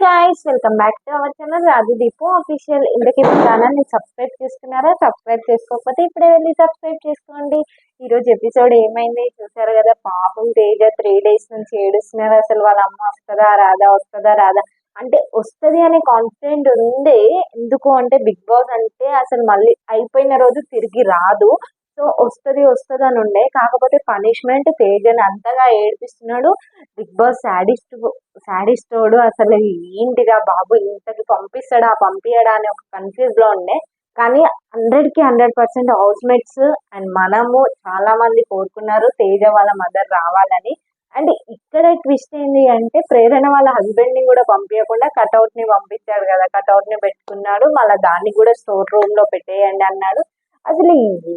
Guys, welcome back to our channel Raju Deepu official. ఇంతకీ channel ని subscribe చేసుకున్నారా? Subscribe చేసుకోకపోతే ఇప్పుడే వెళ్ళి సబ్స్క్రైబ్ చేసుకోండి. ఈ రోజు ఎపిసోడ్ ఏమైంది చూసారు కదా. పాపం తేజ 3 days నుంచి ఏడుస్తున్నారు. అసలు వాళ్ళ అమ్మ వస్తుందా రాదా, వస్తుందా రాదా అంటే వస్తుంది అనే కాన్ఫిడెంట్ ఉంది. ఎందుకు అంటే బిగ్ బాస్ అంటే అసలు మళ్ళీ అయిపోయిన రోజు తిరిగి రాదు. సో వస్తుంది వస్తుంది అని ఉండే, కాకపోతే పనిష్మెంట్ తేజని అంతగా ఏడిపిస్తున్నాడు బిగ్ బాస్. శాడిస్టోడు అసలు ఏంటిగా బాబు, ఇంతకి పంపిస్తాడా పంపించడా అని ఒక కన్ఫ్యూజ్ లో ఉండే. కానీ 100కి 100% హౌస్ మేట్స్ అండ్ మనము చాలా మంది కోరుకున్నారు తేజ వాళ్ళ మదర్ రావాలని. అండ్ ఇక్కడ ట్విస్ట్ ఏంటి అంటే ప్రేరణ వాళ్ళ హస్బెండ్ ని కూడా పంపించకుండా కటౌట్ ని పంపించాడు కదా. కటౌట్ ని పెట్టుకున్నాడు, మళ్ళీ దాన్ని కూడా స్టోర్ రూమ్ లో పెట్టేయండి అన్నాడు. అసలు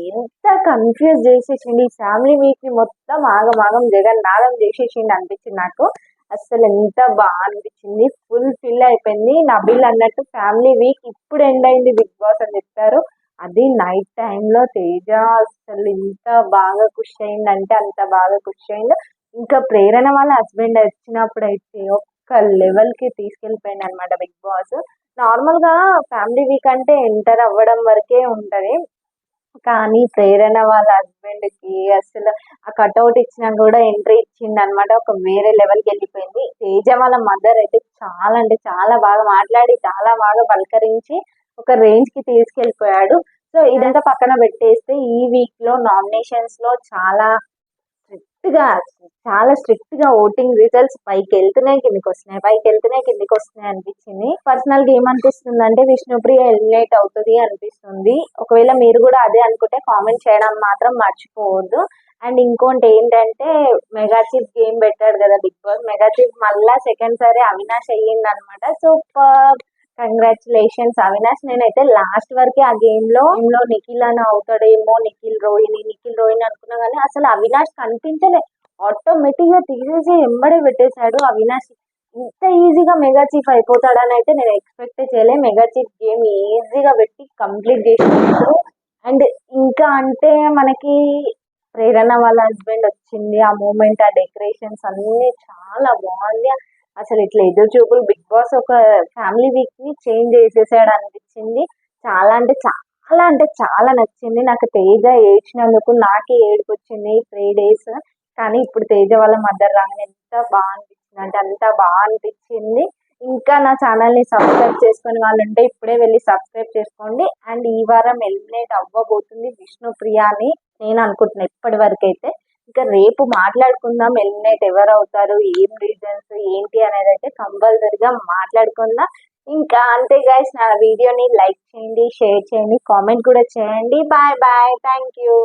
ఎంత కన్ఫ్యూజ్ చేసేసింది ఈ ఫ్యామిలీ వీక్ ని మొత్తం. ఆగమాగం జగన్ నాగం చేసేసింది అనిపించింది నాకు. అసలు ఎంత బాగా అనిపించింది, ఫుల్ ఫిల్ అయిపోయింది. నబిల్ అన్నట్టు ఫ్యామిలీ వీక్ ఇప్పుడు ఎండ్ అయింది బిగ్ బాస్ అని చెప్తారు. అది నైట్ టైంలో తేజ అసలు ఎంత బాగా ఖుషి అయిందంటే అంత బాగా ఖుషి అయింది. ఇంకా ప్రేరణ వాళ్ళ హస్బెండ్ వచ్చినప్పుడు అయితే ఒక్క లెవెల్ కి తీసుకెళ్ళిపోయింది అనమాట బిగ్ బాస్. నార్మల్ గా ఫ్యామిలీ వీక్ అంటే ఎంటర్ అవ్వడం వరకే ఉంటది, కానీ ప్రేరణ వాళ్ళ హస్బెండ్ కి అసలు ఆ కట్అవుట్ ఇచ్చినా కూడా ఎంట్రీ ఇచ్చింది అనమాట. ఒక వేరే లెవెల్కి వెళ్ళిపోయింది. తేజ వాళ్ళ మదర్ అయితే చాలా అంటే చాలా బాగా మాట్లాడి చాలా బాగా పలకరించి ఒక రేంజ్ కి తీసుకెళ్ళిపోయాడు. సో ఇదంతా పక్కన పెట్టేస్తే ఈ వీక్ లో నామినేషన్స్ లో చాలా స్ట్రిక్ట్ గా ఓటింగ్ రిజల్ట్స్ పైకి వెళ్తున్నాయి కిందికి వస్తున్నాయి, పైకి వెళ్తున్నాయి కిందికి వస్తున్నాయి అనిపించింది. పర్సనల్ గా ఏమనిపిస్తుంది అంటే విష్ణుప్రియ ఎలిమినేట్ అవుతుంది అనిపిస్తుంది. ఒకవేళ మీరు కూడా అదే అనుకుంటే కామెంట్ చేయడం మాత్రం మర్చిపోవద్దు. అండ్ ఇంకోటి ఏంటంటే మెగా చీఫ్ గేమ్ పెట్టాడు కదా బిగ్ బాస్. మెగా చీఫ్ మళ్ళా సెకండ్ సారి అవినాష్ అయ్యింది అనమాట. Super, congratulations Avinash. నేనైతే లాస్ట్ వరకు ఆ గేమ్ లో నిఖిల్ అని అవుతాడేమో, నిఖిల్ రోహిణి అనుకున్నా, కానీ అసలు అవినాష్ కనిపించలే. ఆటోమేటిక్ గా తీసేసి ఎంబడే పెట్టేశాడు అవినాష్. ఇంత ఈజీగా మెగా చీఫ్ అయిపోతాడని అయితే నేను ఎక్స్పెక్ట్ చేయలే. మెగా చీఫ్ గేమ్ ఈజీగా పెట్టి కంప్లీట్ చేసినప్పుడు. అండ్ ఇంకా అంటే మనకి ప్రేరణ వాళ్ళ హస్బెండ్ వచ్చింది, ఆ మూమెంట్, ఆ డెకరేషన్స్ అన్ని చాలా బాగుంది. అసలు ఇట్లా ఎదురు చూపులు బిగ్ బాస్ ఒక ఫ్యామిలీ వీక్ ని చేంజ్ చేసేసాడు అనిపించింది. చాలా నచ్చింది నాకు. తేజ ఏడ్చినందుకు నాకే ఏడుపు వచ్చింది 3 days. కానీ ఇప్పుడు తేజ వాళ్ళ మదర్ రాగానే ఎంత బాగా అనిపించింది అంటే అంత బాగా అనిపించింది. ఇంకా నా ఛానల్ ని సబ్స్క్రైబ్ చేసుకుని వాళ్ళు ఉంటే ఇప్పుడే వెళ్ళి సబ్స్క్రైబ్ చేసుకోండి. అండ్ ఈ వారం ఎలిమినేట్ అవ్వబోతుంది విష్ణుప్రియ అని నేను అనుకుంటున్నా ఇప్పటి వరకు అయితే. ఇంకా రేపు మాట్లాడుకుందాం ఎలిమినేట్ ఎవరు అవుతారు, ఏం రీజన్స్ ఏంటి అనేది అయితే కంపల్సరిగా మాట్లాడుకుందాం. ఇంకా అంతే గైస్, నా వీడియోని లైక్ చేయండి, షేర్ చేయండి, కామెంట్ కూడా చేయండి. Bye bye, thank you.